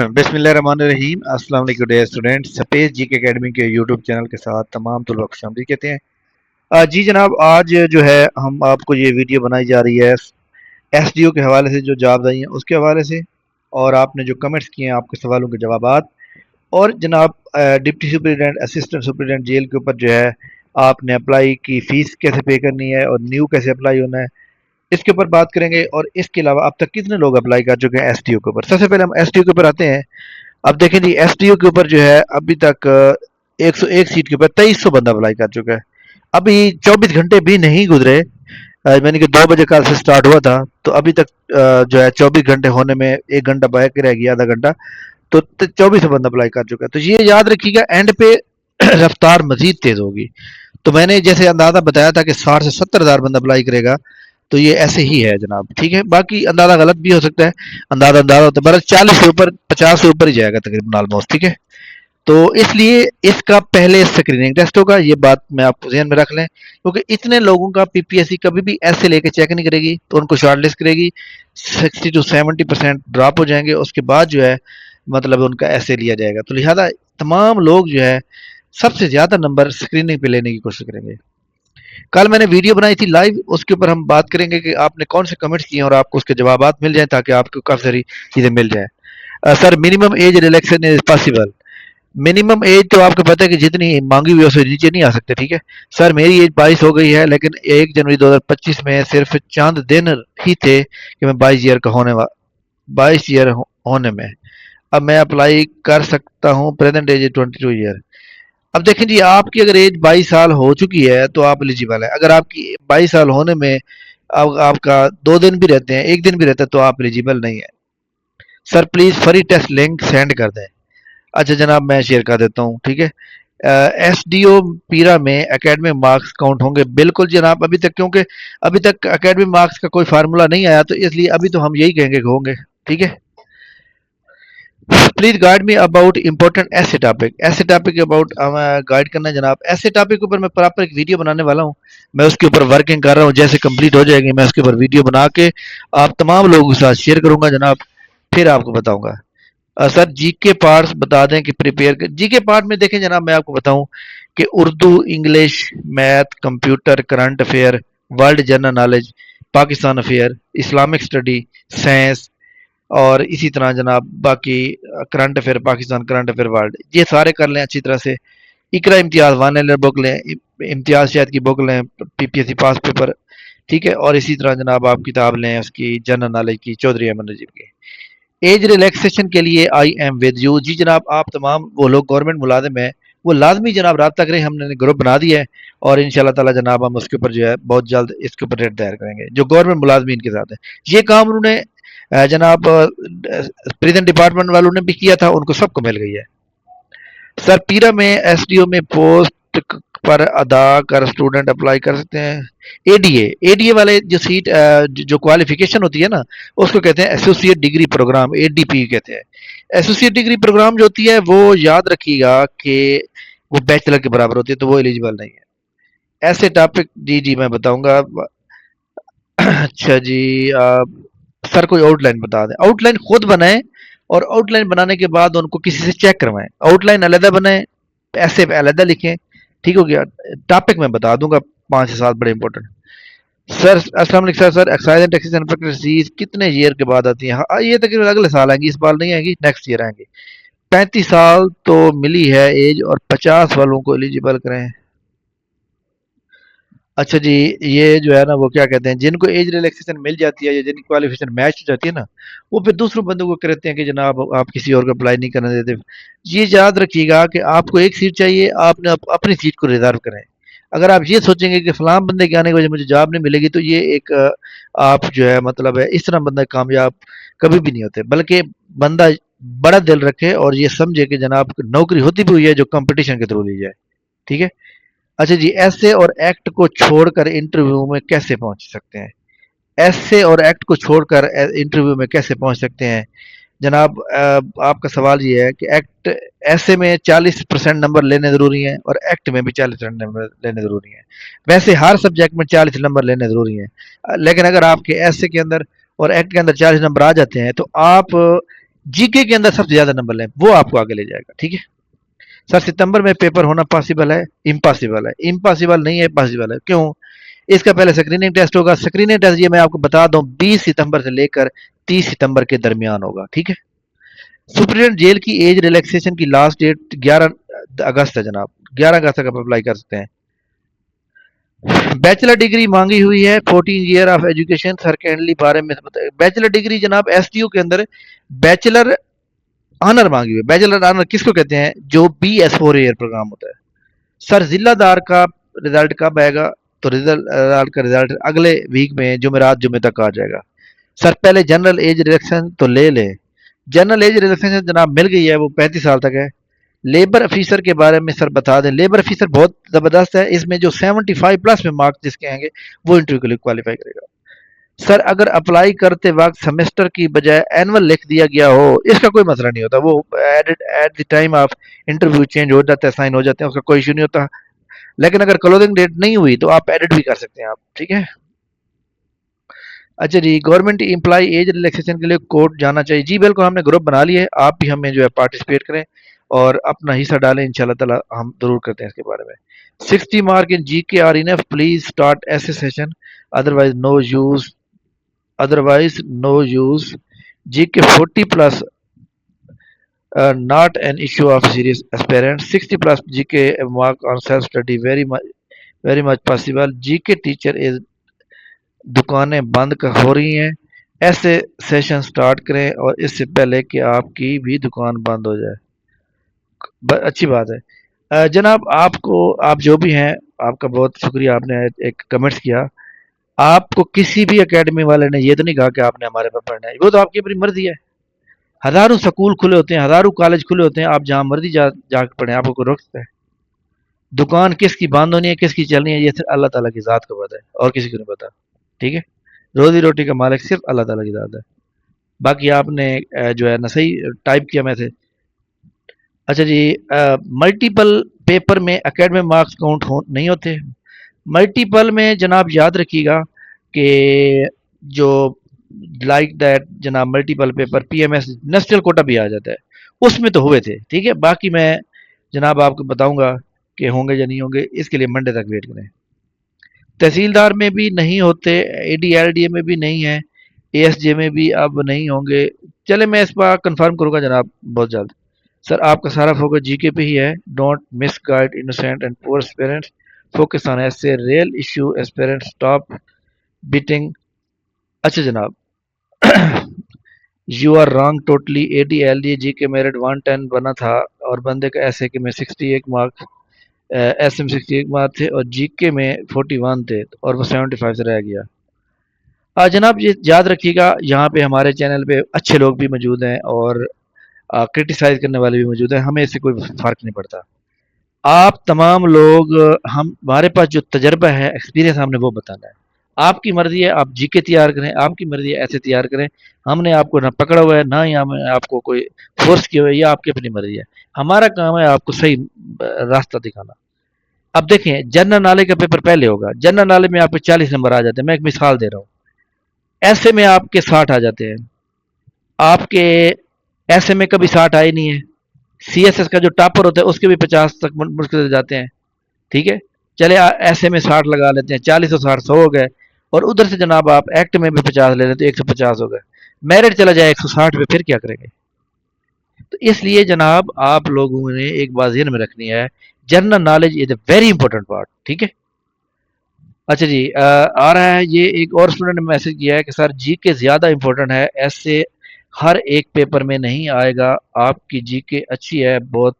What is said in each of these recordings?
بسم اللہ الرحمن الرحیم. السلام علیکم ڈیئر اسٹوڈینٹ. سپیس جی کے اکیڈمی کے یوٹیوب چینل کے ساتھ تمام طلباء کو خوش آمدید کہتے ہیں. جی جناب, آج جو ہے ہم آپ کو یہ ویڈیو بنائی جا رہی ہے ایس ڈی او کے حوالے سے, جو جابز آئی ہیں اس کے حوالے سے, اور آپ نے جو کمنٹس کیے ہیں آپ کے سوالوں کے جوابات, اور جناب deputy superintendent assistant superintendent jail کے اوپر جو ہے آپ نے اپلائی کی فیس کیسے پے کرنی ہے اور نیو کیسے اپلائی ہونا ہے, اس کے اوپر بات کریں گے. اور اس کے علاوہ اب تک کتنے لوگ اپلائی کر چکے ہیں ایس ٹی او کے اوپر. سب سے پہلے ہم ایس ٹی او کے اوپر آتے ہیں. اب دیکھیں جی, ایس ٹی او کے اوپر جو ہے ابھی تک 101 سیٹ کے اوپر 2300 بندہ اپلائی کر چکا ہے. ابھی 24 گھنٹے بھی نہیں گزرے, یعنی کہ 2 بجے کل سے سٹارٹ ہوا تھا, تو ابھی تک جو ہے 24 گھنٹے ہونے میں 1 گھنٹہ باقی رہ گیا, آدھا گھنٹہ, تو 2400 بندہ اپلائی کر چکا ہے. تو یہ یاد رکھیے گا, اینڈ پہ رفتار مزید تیز ہوگی. تو میں نے جیسے اندازہ بتایا تھا کہ 60 سے 70 ہزار بندہ اپلائی کرے گا, تو یہ ایسے ہی ہے جناب. ٹھیک ہے, باقی اندازہ غلط بھی ہو سکتا ہے, اندازہ ہوتا ہے, بس 40 سے اوپر 50 سے اوپر ہی جائے گا تقریباً آلموسٹ. ٹھیک ہے, تو اس لیے اس کا پہلے اسکریننگ ٹیسٹ ہوگا, یہ بات میں آپ کو ذہن میں رکھ لیں, کیونکہ اتنے لوگوں کا پی پی ایس سی کبھی بھی ایسے لے کے چیک نہیں کرے گی, تو ان کو شارٹ لسٹ کرے گی, 60 to 70% ڈراپ ہو جائیں گے, اس کے بعد جو ہے مطلب ان کا ایسے لیا جائے گا. تو لہٰذا تمام لوگ جو ہے سب سے زیادہ نمبر اسکریننگ پہ لینے کی کوشش کریں گے. کل میں نے ویڈیو بنائی تھی لائیو, اس کے اوپر ہم بات کریں گے کہ آپ نے کون سے کمنٹس کیے ہیں اور آپ کو اس کے جوابات مل جائیں, تاکہ آپ کو کافی ساری چیزیں مل جائیں. Sir, minimum age relaxation is possible. Minimum age تو آپ کو پتہ ہے کہ جتنی مانگی ہوئی اسے نیچے نہیں آ سکتے. ٹھیک ہے سر, میری ایج 22 ہو گئی ہے, لیکن 1 جنوری 2025 میں صرف چاند دن ہی تھے کہ میں 22 ایئر کا 22 ایئر ہونے میں, اب میں اپلائی کر سکتا ہوں. Present age 22 year. اب دیکھیں جی, آپ کی اگر ایج 22 سال ہو چکی ہے تو آپ ایلیجیبل ہیں. اگر آپ کی 22 سال ہونے میں آپ کا 2 دن بھی رہتے ہیں, 1 دن بھی رہتا ہے, تو آپ ایلیجیبل نہیں ہیں. Sir please free test link send کر دیں. اچھا جناب, میں شیئر کر دیتا ہوں. ٹھیک ہے, ایس ڈی او پیرا میں اکیڈمک مارکس کاؤنٹ ہوں گے. بالکل جناب, ابھی تک, کیونکہ ابھی تک اکیڈمک مارکس کا کوئی فارمولا نہیں آیا, تو اس لیے ابھی تو ہم یہی کہیں گے کہ ہوں گے. ٹھیک ہے, please guide me about important ایسے ٹاپک. ایسے ٹاپک اباؤٹ گائیڈ کرنا ہے جناب. ایسے ٹاپک کے اوپر میں پراپر ایک ویڈیو بنانے والا ہوں, میں اس کے اوپر ورکنگ کر رہا ہوں. جیسے کمپلیٹ ہو جائے گی میں اس کے اوپر ویڈیو بنا کے آپ تمام لوگوں کے ساتھ شیئر کروں گا جناب, پھر آپ کو بتاؤں گا. سر, جی کے پارٹس بتا دیں کہ جی کے پارٹ میں دیکھیں جناب, میں آپ کو بتاؤں کہ Urdu, English, math, computer, current affair, world general knowledge, Pakistan affair, Islamic study, science, اور اسی طرح جناب باقی current affair, Pakistan, current affair, world, یہ سارے کر لیں اچھی طرح سے. اقرا امتیاز 1 ایلر بک لیں, امتیاز شاید کی بک لیں, پی پی ایس سی پاس پیپر. ٹھیک ہے, اور اسی طرح جناب آپ کتاب لیں اس کی جنرل نالج کی, چودھری احمد نجیب کی. ایج ریلیکسیشن کے لیے آئی ایم ود یو. جی جناب, آپ تمام وہ لوگ گورنمنٹ ملازم ہیں وہ لازمی جناب رابطہ کریں, ہم نے گروپ بنا دیا ہے, اور ان شاء اللہ تعالیٰ جناب ہم اس کے اوپر جو ہے بہت جلد اس کے اوپر ریٹ تیار کریں گے. جو گورنمنٹ ملازمین کے ساتھ ہے, یہ کام انہوں نے جناب پریزنٹ ڈپارٹمنٹ والوں نے بھی کیا تھا, ان کو سب کو مل گئی ہے. سر, پیرا میں ایس ڈی او میں پوسٹ پر ادا کر اسٹوڈنٹ اپلائی کر سکتے ہیں. اے ڈی اے والے جو سیٹ جو کوالیفیکیشن ہوتی ہے نا, اس کو کہتے ہیں ایسوسیٹ ڈگری پروگرام, اے ڈی پی کہتے ہیں. ایسوسیٹ ڈگری پروگرام جو ہوتی ہے وہ یاد رکھیے گا کہ وہ بیچلر کے برابر ہوتی ہے, تو وہ ایلیجیبل نہیں ہے. ایسے ٹاپک, جی میں بتاؤں گا. اچھا جی, سر کوئی آؤٹ لائن بتا دیں. آؤٹ لائن خود بنائیں, اور آؤٹ لائن بنانے کے بعد ان کو کسی سے چیک کروائیں. آؤٹ لائن علیحدہ بنائیں, ایسے علیحدہ لکھیں. ٹھیک ہو گیا, ٹاپک میں بتا دوں گا 5 سے 7 بڑے امپورٹنٹ. سر السلام علیکم sir, excise and taxes inspector ریسیز کتنے ایئر کے بعد آتی ہیں؟ یہ تقریباً اگلے سال آئیں گی, اس بار نہیں آئیں گی, نیکسٹ ایئر آئیں گی. 35 سال تو ملی ہے ایج, اور 50 والوں کو ایلیجیبل کریں. اچھا جی, یہ جو ہے نا وہ کیا کہتے ہیں, جن کو ایج ریلیکسیشن مل جاتی ہے یا جن کی کوالیفیکیشن میچ ہو جاتی ہے نا, وہ پھر دوسروں بندوں کو کہتے ہیں کہ جناب آپ کسی اور کو اپلائی نہیں کرنے دیتے. یہ یاد رکھیے گا کہ آپ کو ایک سیٹ چاہیے, آپ نے اپنی سیٹ کو ریزرو کریں. اگر آپ یہ سوچیں گے کہ فلاں بندے کے آنے کی وجہ مجھے جاب نہیں ملے گی, تو یہ ایک آپ جو ہے مطلب ہے, اس طرح بندہ کامیاب کبھی بھی نہیں ہوتے. بلکہ بندہ بڑا دل رکھے اور یہ سمجھے کہ جناب نوکری ہوتی بھی ہوئی ہے جو کمپٹیشن کے تھرو لی جائے. ٹھیک ہے. اچھا جی, ایسے اور ایکٹ کو چھوڑ کر انٹرویو میں کیسے پہنچ سکتے ہیں؟ ایسے اور ایکٹ کو چھوڑ کر انٹرویو میں کیسے پہنچ سکتے ہیں جناب؟ آپ کا سوال یہ ہے کہ ایکٹ, ایسے میں 40% نمبر لینے ضروری ہیں, اور ایکٹ میں بھی 40% نمبر لینے ضروری ہیں. ویسے ہر سبجیکٹ میں 40 نمبر لینے ضروری ہیں, لیکن اگر آپ کے ایسے کے اندر اور ایکٹ کے اندر 40 نمبر آ جاتے ہیں, تو آپ جی کے اندر سب سے زیادہ نمبر لیں، وہ آپ کو آگے لے جائے گا. ٹھیک ہے سر، ستمبر میں پیپر ہونا پاسبل ہے؟ امپاسبل ہے. امپاسبل نہیں ہے، پاسبل ہے. کیوں؟ اس کا پہلے اسکریننگ ٹیسٹ ہوگا. اسکریننگ ٹیسٹ یہ میں آپ کو بتا دوں 20 ستمبر سے لے کر 30 ستمبر کے درمیان ہوگا. ٹھیک ہے. سپرینٹینڈنٹ جیل کی ایج ریلیکسیشن کی لاسٹ ڈیٹ 11 اگست ہے جناب. 11 اگست تک آپ اپلائی کر سکتے ہیں. بیچلر ڈگری مانگی ہوئی ہے 14 ایئر آف ایجوکیشن. سرکنڈلی بارے میں بیچلر ڈگری جناب ایس ٹی یو کے اندر بیچلر آنر مانگی ہوئی. بیچلر آنر کس کو کہتے ہیں؟ جو بی ایس 4 ایئر پروگرام ہوتا ہے. سر ضلع دار کا رزلٹ کب آئے گا؟ تو رزلٹ کا رزلٹ اگلے ویک میں جمعرات جمعے تک آ جائے گا. سر پہلے جنرل ایج ریلیکسن تو لے لیں. جنرل ایج ریلیکسن جناب مل گئی ہے، وہ 35 سال تک ہے. لیبر افیسر کے بارے میں سر بتا دیں، لیبر افیسر بہت زبردست ہے. اس میں جو 75 پلس میں مارکس جس کے آئیں گے وہ انٹرویو کے لیے کوالیفائی کرے گا. سر اگر اپلائی کرتے وقت سیمسٹر کی بجائے اینول لکھ دیا گیا ہو، اس کا کوئی مسئلہ نہیں ہوتا. وہ at the time of interview change ہو جاتا ہے، سائن ہو جاتے ہیں، اس کا کوئی ایشو نہیں ہوتا. لیکن اگر کلوزنگ ڈیٹ نہیں ہوئی تو آپ ایڈٹ بھی کر سکتے ہیں آپ. ٹھیک ہے. اچھا جی، گورنمنٹ امپلائی ایج ریلیکسیشن کے لیے کوڈ جانا چاہیے. جی بالکل، ہم نے گروپ بنا لیے. آپ بھی ہمیں جو ہے پارٹیسپیٹ کریں اور اپنا حصہ ڈالیں. انشاءاللہ تعالی ہم ضرور کرتے ہیں اس کے بارے میں. 60 مارک ان جی کے آر انف. پلیز اسٹارٹ ایسے سیشن، ادروائز نو یوز. جی کے 40 plus not an issue of serious aspirant. 60 plus GK mark on self study very much possible. GK teacher is دکانیں بند ہو رہی ہیں. ایسے سیشن سٹارٹ کریں اور اس سے پہلے کہ آپ کی بھی دکان بند ہو جائے. اچھی بات ہے جناب. آپ جو بھی ہیں، آپ کا بہت شکریہ. آپ نے ایک کمنٹس کیا. آپ کو کسی بھی اکیڈمی والے نے یہ تو نہیں کہا کہ آپ نے ہمارے پاس پڑھنا ہے. وہ تو آپ کی اپنی مرضی ہے. ہزاروں سکول کھلے ہوتے ہیں، ہزاروں کالج کھلے ہوتے ہیں. آپ جہاں مرضی جا کے پڑھیں، آپ کو کوئی روک سکتا ہے؟ دکان کس کی بند ہونی ہے، کس کی چلنی ہے، یہ صرف اللہ تعالیٰ کی ذات کو پتہ ہے، اور کسی کو نہیں پتا. ٹھیک ہے. روزی روٹی کا مالک صرف اللہ تعالیٰ کی ذات ہے. باقی آپ نے جو ہے نا صحیح ٹائپ کیا میں سے. اچھا جی، ملٹیپل پیپر میں اکیڈمک مارکس کاؤنٹ نہیں ہوتے. ملٹیپل میں جناب یاد رکھیے گا کہ جو لائک دیٹ جناب multiple paper P M S national quota بھی آ جاتا ہے، اس میں تو ہوئے تھے. ٹھیک ہے. باقی میں جناب آپ کو بتاؤں گا کہ ہوں گے یا نہیں ہوں گے. اس کے لیے منڈے تک ویٹ کریں. تحصیلدار میں بھی نہیں ہوتے، اے ڈی ایل ڈی اے میں بھی نہیں ہے، اے ایس جے میں بھی اب نہیں ہوں گے. چلے میں اس پر کنفرم کروں گا جناب بہت جلد. سر آپ کا سارا فوکس جی کے پہ ہی ہے. Don't miss guide innocent and poor aspirants. Focus on ایسے real issue aspirant stop betting. اچھا جناب you are wrong totally. A D L D G کے میرٹ 110 بنا تھا اور بندے کا ایسے کہ میں 68 مارک ایس ایم 68 مارک تھے اور جی کے میں 41 تھے اور وہ 75 سے رہ گیا. جناب یہ یاد رکھیے گا، یہاں پہ ہمارے چینل پہ اچھے لوگ بھی موجود ہیں اور کرٹیسائز کرنے والے بھی موجود ہیں. ہمیں اس سے کوئی فرق نہیں پڑتا. آپ تمام لوگ ہمارے پاس جو تجربہ ہے، ایکسپیرینس، ہم نے وہ بتانا ہے. آپ کی مرضی ہے آپ جی کے تیار کریں، آپ کی مرضی ہے ایسے تیار کریں. ہم نے آپ کو نہ پکڑا ہوا ہے، نہ ہی ہم آپ کو کوئی فورس کیا ہوا ہے. یہ آپ کی اپنی مرضی ہے. ہمارا کام ہے آپ کو صحیح راستہ دکھانا. اب دیکھیں، جنرل نالج کا پیپر پہلے ہوگا. جنرل نالج میں آپ کے 40 نمبر آ جاتے ہیں. میں ایک مثال دے رہا ہوں. ایسے میں آپ کے 60 آ جاتے ہیں. آپ کے ایسے میں کبھی 60 آئے نہیں ہے. سی ایس ایس کا جو ٹاپر ہوتا ہے اس کے بھی 50 تک مشکل سے جاتے ہیں. ٹھیک ہے. چلے ایسے میں 60 لگا لیتے ہیں. 40 اور 60 100 ہو گئے. اور ادھر سے جناب آپ ایکٹ میں بھی 50 لے لیتے 150 ہو گئے. میرٹ چلا جائے 160 پہ، پھر کیا کریں گے؟ تو اس لیے جناب آپ لوگوں نے ایک بات ذہن میں رکھنی ہے، general knowledge is a very important part. ٹھیک ہے. اچھا جی، آ رہا ہے یہ ایک اور اسٹوڈنٹ نے میسج کیا ہے کہ سر جی کے زیادہ امپورٹنٹ ہے، ایسے ہر ایک پیپر میں نہیں آئے گا. آپ کی جی کے اچھی ہے، بہت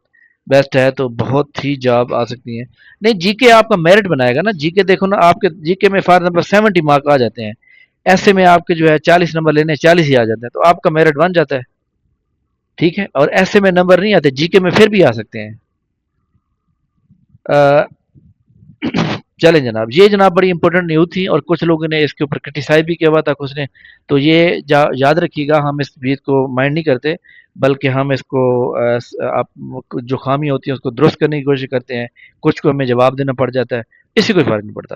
بیسٹ ہے، تو بہت ہی جاب آ سکتی ہیں. نہیں، جی کے آپ کا میرٹ بنائے گا نا. جی کے دیکھو نا، آپ کے جی کے میں فار نمبر 70 مارک آ جاتے ہیں. ایسے میں آپ کے جو ہے 40 نمبر لینے 40 ہی آ جاتے ہیں، تو آپ کا میرٹ بن جاتا ہے. ٹھیک ہے. اور ایسے میں نمبر نہیں آتے، جی کے میں پھر بھی آ سکتے ہیں. چلیں جناب، یہ جناب بڑی امپورٹنٹ نیوز تھی اور کچھ لوگوں نے اس کے اوپر کرٹیسائز بھی کیا ہوا تھا کچھ نے. تو یہ یاد رکھیے گا، ہم اس چیز کو مائنڈ نہیں کرتے، بلکہ ہم اس کو جو خامی ہوتی ہے اس کو درست کرنے کی کوشش کرتے ہیں. کچھ کو ہمیں جواب دینا پڑ جاتا ہے، اس سے کوئی فرق نہیں پڑتا.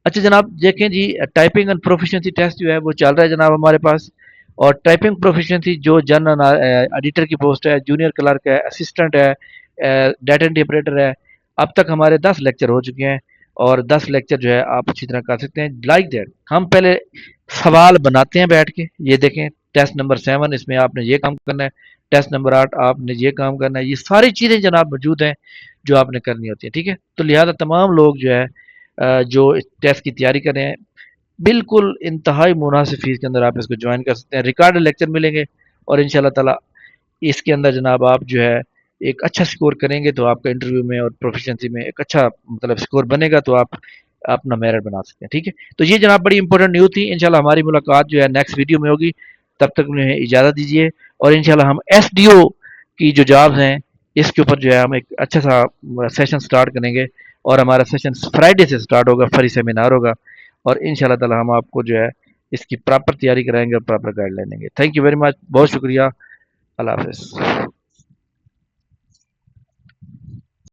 اچھا جناب دیکھیں جی، ٹائپنگ اینڈ پروفیشنسی ٹیسٹ جو ہے وہ چل رہا ہے جناب ہمارے پاس. اور ٹائپنگ پروفیشنسی جو جنرل ایڈیٹر کی پوسٹ ہے، جونیئر کلرک ہے، اسسٹنٹ ہے، ڈیٹا انٹری آپریٹر ہے، اب تک ہمارے 10 لیکچر ہو چکے ہیں، اور 10 لیکچر جو ہے آپ اچھی طرح کر سکتے ہیں لائک دیٹ. ہم پہلے سوال بناتے ہیں بیٹھ کے، یہ دیکھیں ٹیسٹ نمبر 7 اس میں آپ نے یہ کام کرنا ہے، ٹیسٹ نمبر 8 آپ نے یہ کام کرنا ہے، یہ ساری چیزیں جناب موجود ہیں جو آپ نے کرنی ہوتی ہیں. ٹھیک ہے، تو لہٰذا تمام لوگ جو ہے جو اس ٹیسٹ کی تیاری کر رہے ہیں، بالکل انتہائی مناسب فیس کے اندر آپ اس کو جوائن کر سکتے ہیں. ریکارڈ لیکچر ملیں گے، اور ان شاء اللہ تعالیٰ اس کے اندر جناب آپ جو ہے ایک اچھا سکور کریں گے تو آپ کا انٹرویو میں اور پروفیشنسی میں ایک اچھا مطلب سکور بنے گا، تو آپ اپنا میرٹ بنا سکتے ہیں. ٹھیک ہے، تو یہ جناب بڑی امپورٹنٹ نیوز تھی. انشاءاللہ ہماری ملاقات جو ہے نیکسٹ ویڈیو میں ہوگی، تب تک انہیں اجازت دیجیے، اور انشاءاللہ ہم ایس ڈی او کی جو جابز ہیں اس کے اوپر جو ہے ہم ایک اچھا سا سیشن سٹارٹ کریں گے، اور ہمارا سیشن فرائیڈے سے سٹارٹ ہوگا، فری سیمینار ہوگا، اور انشاءاللہ تعالی ہم آپ کو جو ہے اس کی پراپر تیاری کرائیں گے اور پراپر گائیڈ لائن دیں گے. تھینک یو ویری مچ، بہت شکریہ، اللہ حافظ.